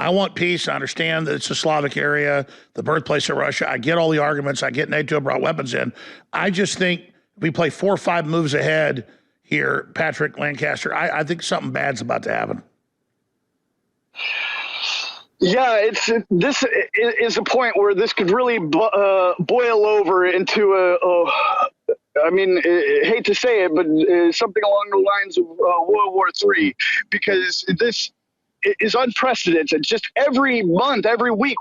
I want peace. I understand that it's a Slavic area, the birthplace of Russia. I get all the arguments. I get NATO brought weapons in. I just think we play 4 or 5 moves ahead here, Patrick Lancaster. I think something bad's about to happen. Yeah, this is a point where this could really boil over into I mean, I hate to say it, but something along the lines of World War III, because this is unprecedented. Just every month, every week,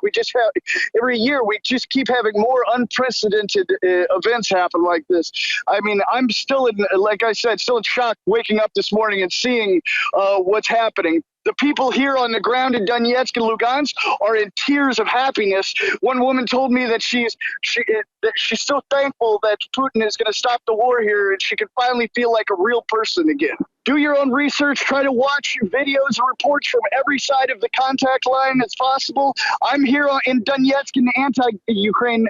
every year, we just keep having more unprecedented events happen like this. I mean, I'm still like I said, still in shock waking up this morning and seeing what's happening. The people here on the ground in Donetsk and Lugansk are in tears of happiness. One woman told me that she's so thankful that Putin is going to stop the war here and she can finally feel like a real person again. Do your own research. Try to watch videos and reports from every side of the contact line as possible. I'm here in Donetsk in the anti-Ukraine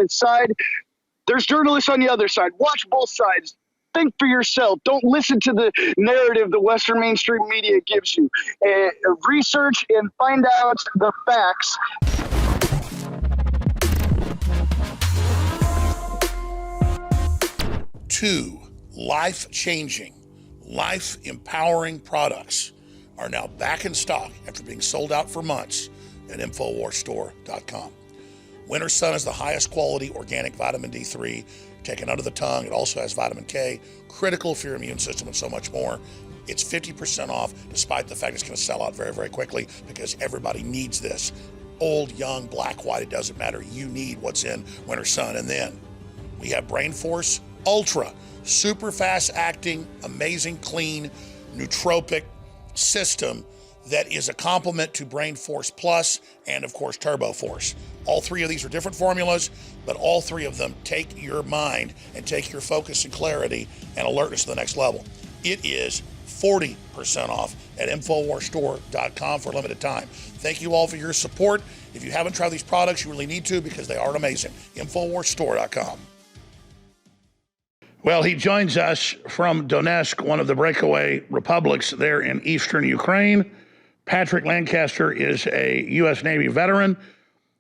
side. There's journalists on the other side. Watch both sides. Think for yourself. Don't listen to the narrative the Western mainstream media gives you. Research and find out the facts. Two life-changing, life-empowering products are now back in stock after being sold out for months at InfoWarsStore.com. Winter Sun is the highest quality organic vitamin D3 taken under the tongue. It also has vitamin K, critical for your immune system, and so much more. It's 50% off, despite the fact it's going to sell out very, very quickly because everybody needs this. Old, young, black, white, it doesn't matter. You need what's in Winter Sun. And then we have Brain Force Ultra, super fast acting, amazing, clean, nootropic system that is a complement to Brain Force Plus and, of course, Turbo Force. All 3 of these are different formulas, but all 3 of them take your mind and take your focus and clarity and alertness to the next level. It is 40% off at InfoWarsStore.com for a limited time. Thank you all for your support. If you haven't tried these products, you really need to because they are amazing. InfoWarsStore.com. Well, he joins us from Donetsk, one of the breakaway republics there in eastern Ukraine. Patrick Lancaster is a U.S. Navy veteran.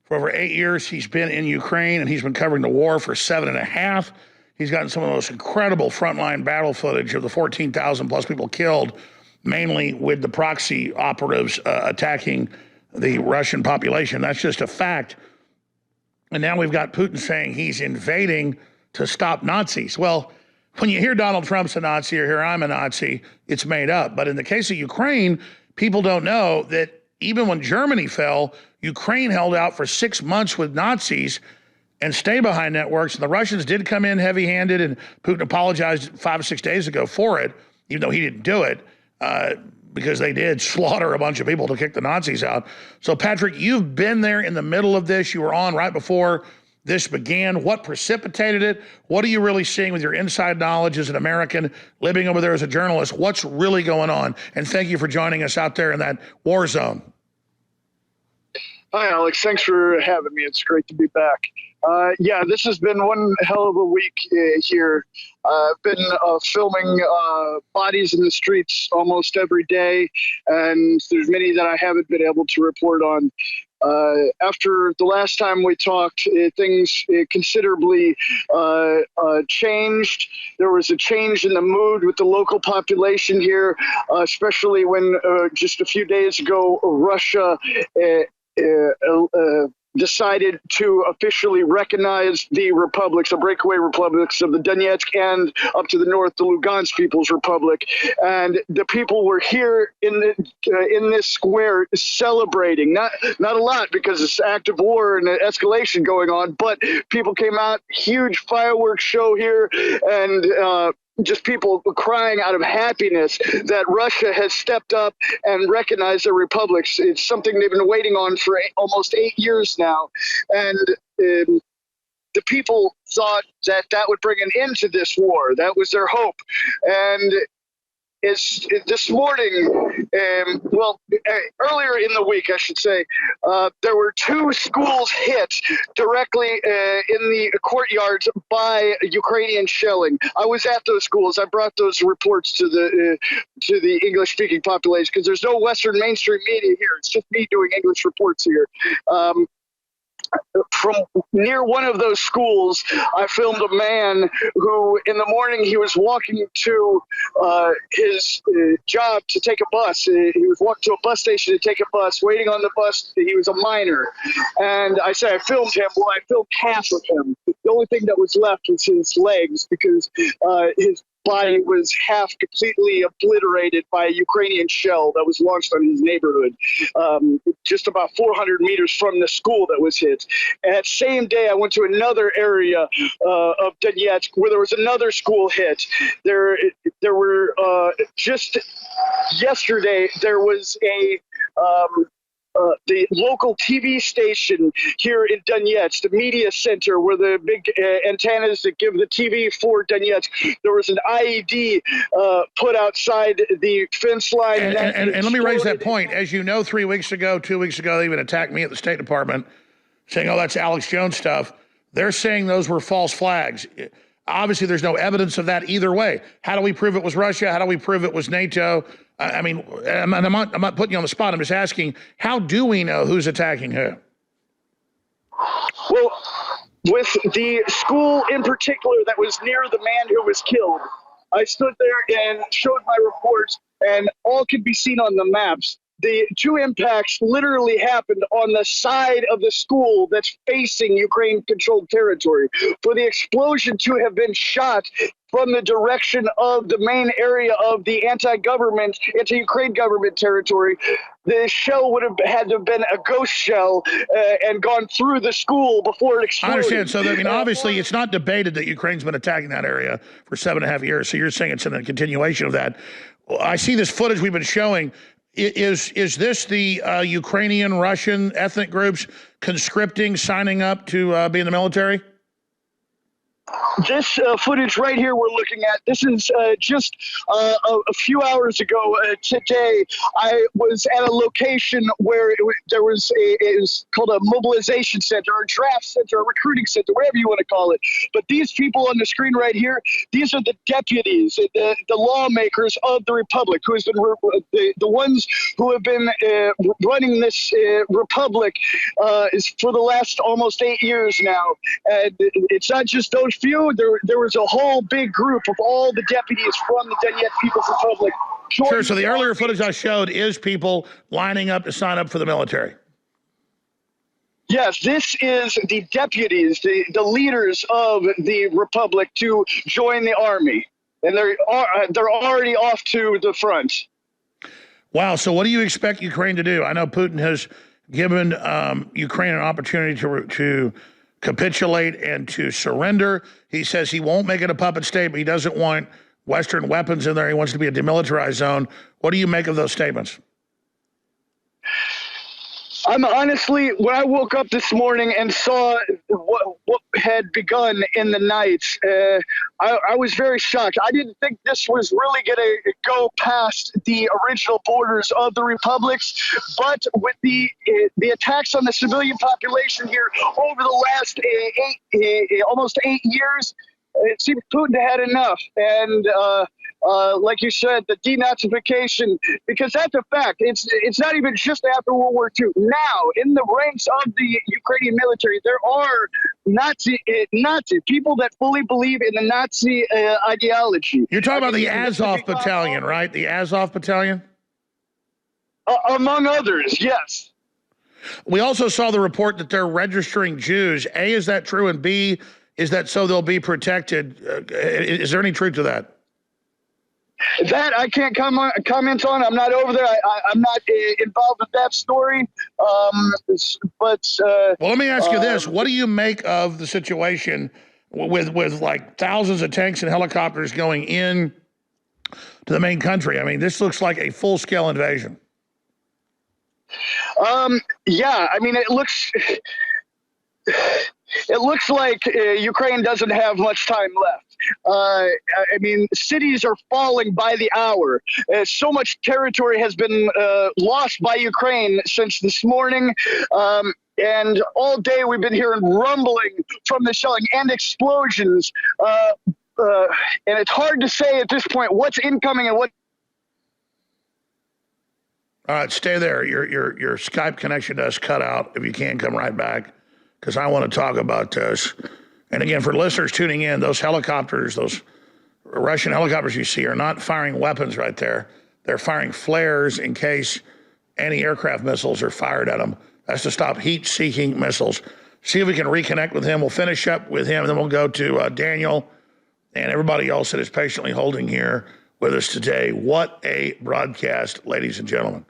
For over 8 years, he's been in Ukraine, and he's been covering the war for 7.5. He's gotten some of the most incredible frontline battle footage of the 14,000 plus people killed, mainly with the proxy operatives attacking the Russian population. That's just a fact. And now we've got Putin saying he's invading to stop Nazis. Well, when you hear Donald Trump's a Nazi or hear I'm a Nazi, it's made up. But in the case of Ukraine, people don't know that even when Germany fell, Ukraine held out for 6 months with Nazis and stay-behind networks. And the Russians did come in heavy-handed, and Putin apologized 5 or 6 days ago for it, even though he didn't do it, because they did slaughter a bunch of people to kick the Nazis out. So, Patrick, you've been there in the middle of this. You were on right before this began. What precipitated it? What are you really seeing with your inside knowledge as an American living over there as a journalist? What's really going on? And thank you for joining us out there in that war zone. Hi, Alex. Thanks for having me. It's great to be back. Yeah, this has been one hell of a week here. I've been filming bodies in the streets almost every day, and there's many that I haven't been able to report on. After the last time we talked, things considerably changed. There was a change in the mood with the local population here, especially when just a few days ago, Russia decided to officially recognize the republics, the breakaway republics of the Donetsk and up to the north, the Lugansk People's Republic. And the people were here in this square celebrating, not a lot because it's active war and escalation going on, but people came out, huge fireworks show here, and just people crying out of happiness that Russia has stepped up and recognized their republics. It's something they've been waiting on for almost 8 years now. And the people thought that that would bring an end to this war. That was their hope. And this morning, earlier in the week, I should say, there were 2 schools hit directly in the courtyards by Ukrainian shelling. I was at those schools. I brought those reports to the English-speaking population because there's no Western mainstream media here. It's just me doing English reports here. From near one of those schools, I filmed a man who, in the morning, he was walking to his job to take a bus. He was walking to a bus station to take a bus, waiting on the bus. He was a minor. And I said, I filmed him. Well, I filmed half of him. The only thing that was left was his legs because his body was half completely obliterated by a Ukrainian shell that was launched on his neighborhood, just about 400 meters from the school that was hit. And that same day, I went to another area of Donetsk where there was another school hit. There were just yesterday there was the local TV station here in Donetsk, the media center where the big antennas that give the TV for Donetsk, there was an IED put outside the fence line. And let me raise that point. As you know, 3 weeks ago, 2 weeks ago, they even attacked me at the State Department saying, oh, that's Alex Jones stuff. They're saying those were false flags. Obviously, there's no evidence of that either way. How do we prove it was Russia? How do we prove it was NATO? I mean, I'm not putting you on the spot. I'm just asking, how do we know who's attacking who? Well, with the school in particular that was near the man who was killed, I stood there and showed my reports, and all could be seen on the maps. The 2 impacts literally happened on the side of the school that's facing Ukraine-controlled territory. For the explosion to have been shot from the direction of the main area of the anti-Ukraine government territory, the shell would have had to have been a ghost shell and gone through the school before it exploded. I understand. So, I mean, obviously, it's not debated that Ukraine's been attacking that area for 7.5 years. So you're saying it's in a continuation of that. I see this footage we've been showing. Is this the Ukrainian, Russian ethnic groups conscripting, signing up to be in the military? This footage right here we're looking at, this is just a few hours ago today. I was at a location where it was called a mobilization center, or a draft center, a recruiting center, whatever you want to call it. But these people on the screen right here, these are the deputies, the lawmakers of the republic, who has been the ones who have been running this republic for the last almost 8 years now. And it's not just those few. There was a whole big group of all the deputies from the Donetsk People's Republic. Sure, so the earlier footage I showed is people lining up to sign up for the military. Yes, this is the deputies, the leaders of the republic to join the army. And they're already off to the front. Wow, so what do you expect Ukraine to do? I know Putin has given Ukraine an opportunity to capitulate and to surrender. He says he won't make it a puppet state, but he doesn't want Western weapons in there. He wants to be a demilitarized zone. What do you make of those statements? I'm honestly, when I woke up this morning and saw what had begun in the night, I was very shocked. I didn't think this was really going to go past the original borders of the republics, but with the attacks on the civilian population here over the last almost 8 years, it seemed Putin had enough. And like you said, the denazification, because that's a fact. It's not even just after World War II. Now, in the ranks of the Ukrainian military, there are Nazi people that fully believe in the Nazi ideology. You're talking about the Azov Battalion, right? The Azov Battalion? Among others, yes. We also saw the report that they're registering Jews. A, is that true? And B, is that so they'll be protected? Is there any truth to that? That I can't comment on. I'm not over there. I'm not involved with that story. But well, let me ask you this: what do you make of the situation with like thousands of tanks and helicopters going in to the main country? I mean, this looks like a full-scale invasion. Yeah, I mean, it looks. It looks like Ukraine doesn't have much time left. I mean, cities are falling by the hour. So much territory has been lost by Ukraine since this morning. And all day we've been hearing rumbling from the shelling and explosions. And it's hard to say at this point what's incoming and what. All right, stay there. Your Skype connection does cut out. If you can, come right back, because I want to talk about this. And again, for listeners tuning in, those helicopters, those Russian helicopters you see are not firing weapons right there. They're firing flares in case anti-aircraft missiles are fired at them. That's to stop heat-seeking missiles. See if we can reconnect with him. We'll finish up with him, and then we'll go to Daniel and everybody else that is patiently holding here with us today. What a broadcast, ladies and gentlemen.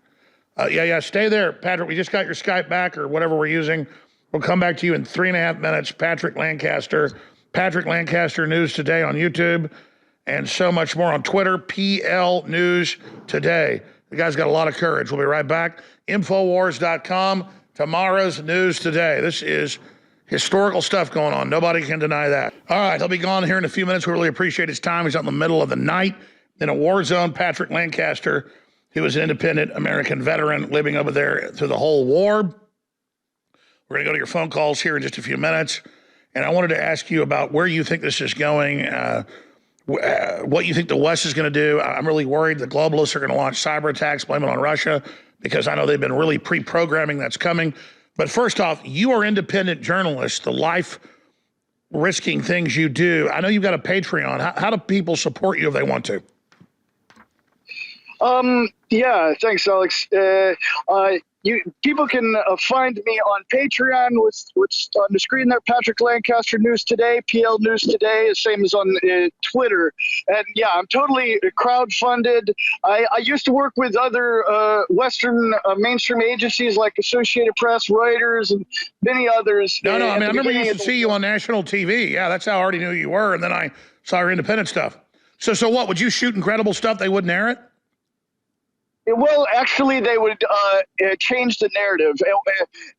Yeah, stay there, Patrick. We just got your Skype back or whatever we're using. We'll come back to you in 3.5 minutes. Patrick Lancaster News Today on YouTube, and so much more on Twitter, PL News Today. The guy's got a lot of courage. We'll be right back. Infowars.com, tomorrow's news today. This is historical stuff going on. Nobody can deny that. All right, he'll be gone here in a few minutes. We really appreciate his time. He's out in the middle of the night in a war zone. Patrick Lancaster, he was an independent American veteran living over there through the whole war. We're going to go to your phone calls here in just a few minutes. And I wanted to ask you about where you think this is going, what you think the West is going to do. I'm really worried the globalists are going to launch cyber attacks, blame it on Russia, because I know they've been really pre-programming that's coming. But first off, you are independent journalists, the life-risking things you do. I know you've got a Patreon. How do people support you if they want to? Yeah, thanks, Alex. People can find me on Patreon. What's on the screen there? Patrick Lancaster News Today, PL News Today, same as on Twitter. And yeah, I'm totally crowdfunded. I used to work with other Western mainstream agencies like Associated Press, Reuters, and many others. No, I mean, I remember used to see you on national TV. Yeah, that's how I already knew you were. And then I saw your independent stuff. So what? Would you shoot incredible stuff? They wouldn't air it? Well, actually, they would change the narrative.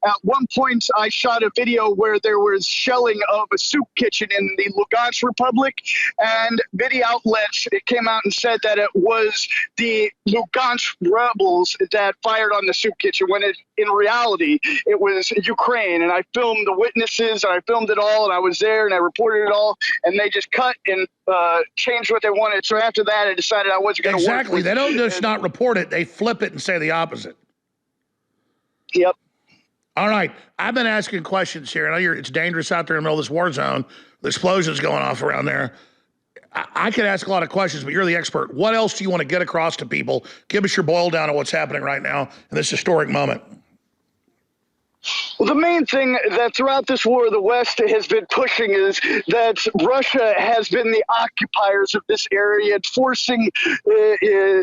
At one point, I shot a video where there was shelling of a soup kitchen in the Lugansk Republic, and media outlets came out and said that it was the Lugansk rebels that fired on the soup kitchen, when in reality, it was Ukraine. And I filmed the witnesses, and I filmed it all, and I was there, and I reported it all, and they just cut and changed what they wanted. So after that, I decided I wasn't going to work. Exactly. They don't just not report it. They flip it and say the opposite. Yep. All right. I've been asking questions here. I know it's dangerous out there in the middle of this war zone. The explosions going off around there. I could ask a lot of questions, but you're the expert. What else do you want to get across to people? Give us your boil down of what's happening right now in this historic moment. Well, the main thing that throughout this war the West has been pushing is that Russia has been the occupiers of this area, forcing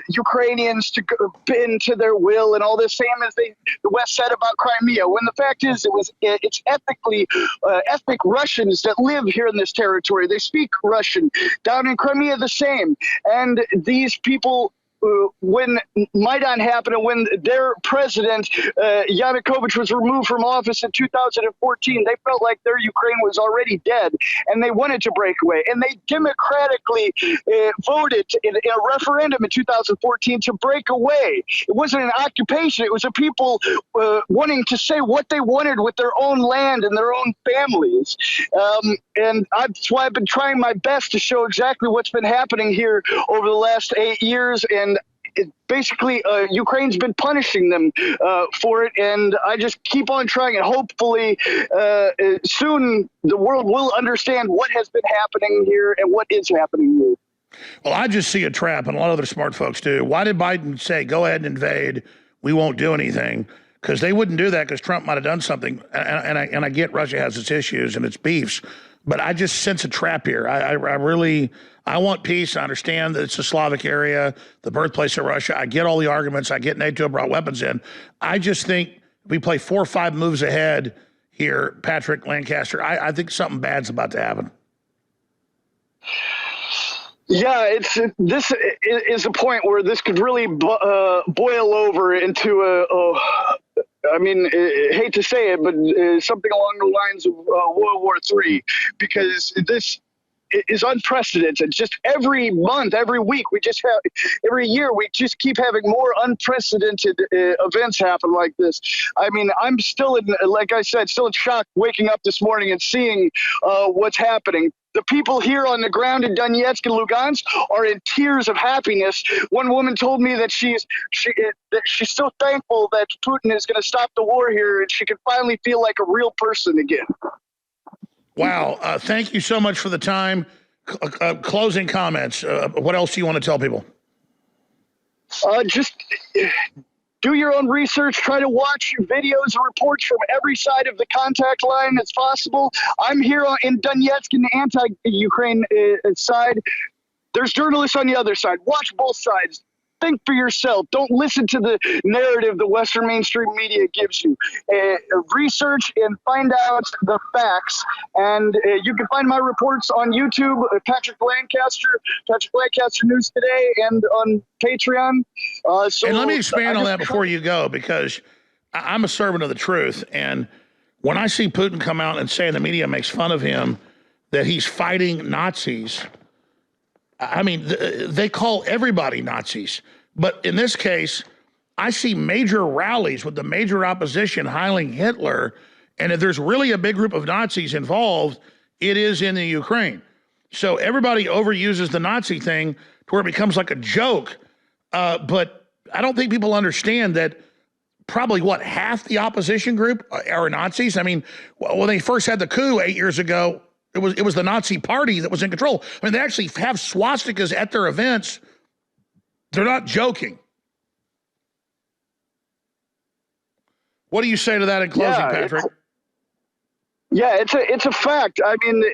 Ukrainians to bend to their will and all this, same as the West said about Crimea, when the fact is it's ethnic Russians that live here in this territory. They speak Russian. Down in Crimea, the same. And these people, when Maidan happened and when their president, Yanukovych, was removed from office in 2014, they felt like their Ukraine was already dead, and they wanted to break away. And they democratically voted in a referendum in 2014 to break away. It wasn't an occupation. It was a people wanting to say what they wanted with their own land and their own families. And that's why I've been trying my best to show exactly what's been happening here over the last 8 years. And basically, Ukraine's been punishing them for it, and I just keep on trying. And hopefully, soon the world will understand what has been happening here and what is happening here. Well, I just see a trap, and a lot of other smart folks do. Why did Biden say, go ahead and invade, we won't do anything? Because they wouldn't do that because Trump might have done something. And I get Russia has its issues and its beefs, but I just sense a trap here. I want peace. I understand that it's the Slavic area, the birthplace of Russia. I get all the arguments. I get NATO brought weapons in. I just think we play 4 or 5 moves ahead here, Patrick Lancaster. I think something bad's about to happen. Yeah, this is a point where this could really boil over into I mean, I hate to say it, but something along the lines of World War III, because this is unprecedented. Just every month, every week, every year, we just keep having more unprecedented events happen like this. I mean, I'm still like I said, still in shock waking up this morning and seeing what's happening. The people here on the ground in Donetsk and Lugansk are in tears of happiness. One woman told me that she's so thankful that Putin is going to stop the war here, and she can finally feel like a real person again. Wow. Thank you so much for the time. Closing comments. What else do you want to tell people? Just do your own research. Try to watch videos and reports from every side of the contact line as possible. I'm here in Donetsk in the anti-Ukraine side. There's journalists on the other side. Watch both sides. Think for yourself. Don't listen to the narrative the Western mainstream media gives you. Research and find out the facts. And you can find my reports on YouTube, Patrick Lancaster News Today, and on Patreon. And let me expand on that before you go, because I'm a servant of the truth. And when I see Putin come out and say, and the media makes fun of him, that he's fighting Nazis, I mean, they call everybody Nazis. But in this case, I see major rallies with the major opposition hailing Hitler. And if there's really a big group of Nazis involved, it is in the Ukraine. So everybody overuses the Nazi thing to where it becomes like a joke. But I don't think people understand that probably, half the opposition group are Nazis. I mean, when they first had the coup 8 years ago, it was the Nazi party that was in control. I mean, they actually have swastikas at their events. They're not joking. What do you say to that in closing, Patrick? It's a fact. I mean,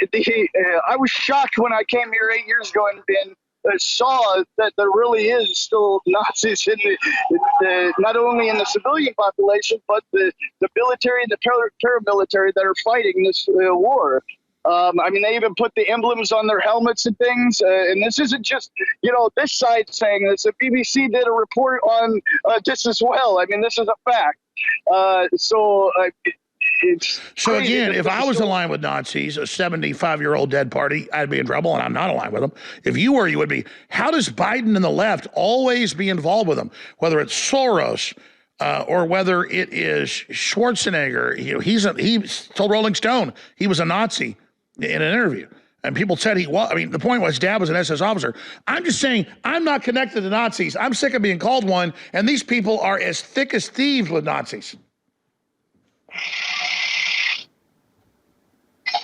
I was shocked when I came here 8 years ago and saw that there really is still Nazis not only in the civilian population, but the military and the paramilitary that are fighting this war. I mean, they even put the emblems on their helmets and things. And this isn't just, this side saying this. The BBC did a report on this as well. I mean, this is a fact. So again, if I was aligned with Nazis, a 75-year-old dead party, I'd be in trouble, and I'm not aligned with them. If you were, you would be. How does Biden and the left always be involved with them? Whether it's Soros, or whether it is Schwarzenegger, he told Rolling Stone he was a Nazi in an interview. And people said he was. I mean, the point was Dad was an SS officer. I'm just saying, I'm not connected to Nazis. I'm sick of being called one, and these people are as thick as thieves with Nazis.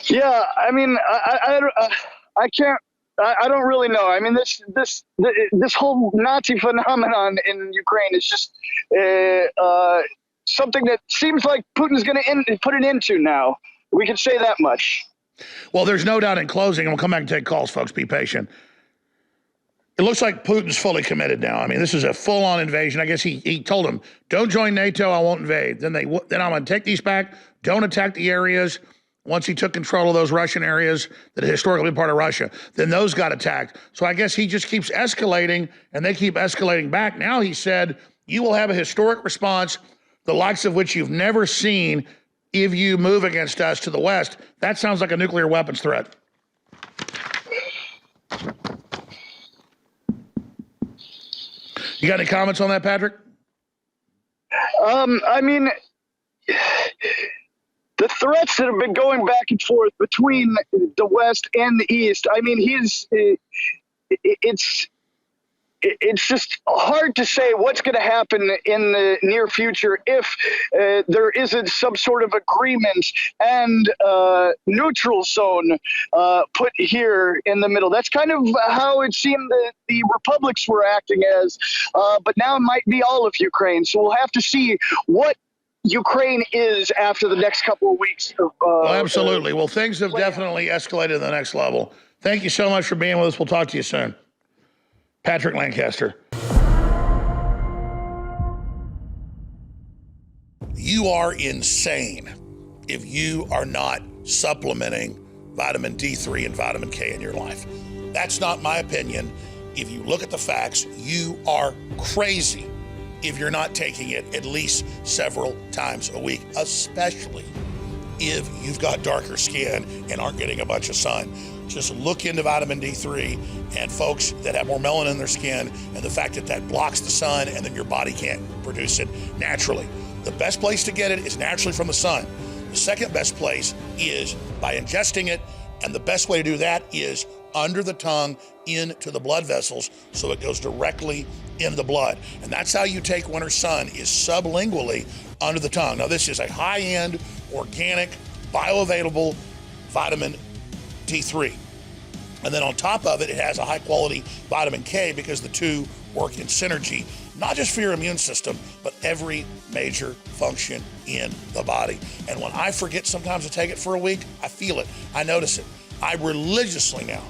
Yeah, I mean, I can't. I don't really know. I mean, this whole Nazi phenomenon in Ukraine is just something that seems like Putin's going to put an end to now. We can say that much. Well, there's no doubt in closing, and we'll come back and take calls, folks. Be patient. It looks like Putin's fully committed now. I mean, this is a full-on invasion. I guess he told them, don't join NATO, I won't invade. Then I'm going to take these back. Don't attack the areas. Once he took control of those Russian areas that had historically been part of Russia, then those got attacked. So I guess he just keeps escalating, and they keep escalating back. Now he said, you will have a historic response, the likes of which you've never seen if you move against us to the West. That sounds like a nuclear weapons threat. You got any comments on that, Patrick? I mean, the threats that have been going back and forth between the West and the East, I mean, it's just hard to say what's going to happen in the near future if there isn't some sort of agreement and neutral zone put here in the middle. That's kind of how it seemed the republics were acting as, but now it might be all of Ukraine. So we'll have to see what Ukraine is after the next couple of weeks. Absolutely. Well, things have definitely escalated to the next level. Thank you so much for being with us. We'll talk to you soon. Patrick Lancaster. You are insane if you are not supplementing vitamin D3 and vitamin K in your life. That's not my opinion. If you look at the facts, you are crazy if you're not taking it at least several times a week, especially if you've got darker skin and aren't getting a bunch of sun. Just look into vitamin D3 and folks that have more melanin in their skin and the fact that that blocks the sun and then your body can't produce it naturally. The best place to get it is naturally from the sun. The second best place is by ingesting it, and the best way to do that is under the tongue into the blood vessels so it goes directly in the blood. And that's how you take winter sun, is sublingually under the tongue. Now this is a high-end, organic, bioavailable vitamin D3. And then on top of it, it has a high-quality vitamin K because the two work in synergy, not just for your immune system, but every major function in the body. And when I forget sometimes to take it for a week, I feel it, I notice it. I religiously now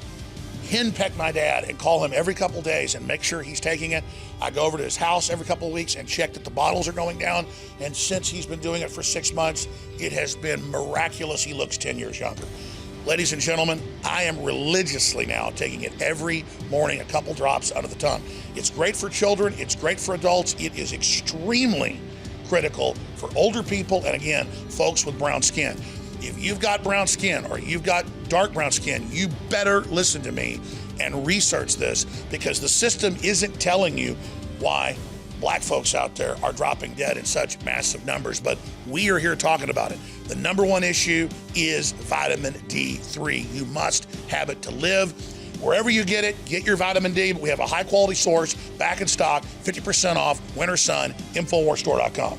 henpeck my dad and call him every couple days and make sure he's taking it. I go over to his house every couple of weeks and check that the bottles are going down. And since he's been doing it for 6 months, it has been miraculous. He looks 10 years younger. Ladies and gentlemen, I am religiously now taking it every morning, a couple drops under the tongue. It's great for children, it's great for adults. It is extremely critical for older people and, again, folks with brown skin. If you've got brown skin or you've got dark brown skin, you better listen to me and research this, because the system isn't telling you why black folks out there are dropping dead in such massive numbers, but we are here talking about it. The number one issue is vitamin D3. You must have it to live. Wherever you get it, get your vitamin D. We have a high quality source back in stock, 50% off, Winter Sun, InfoWarsStore.com.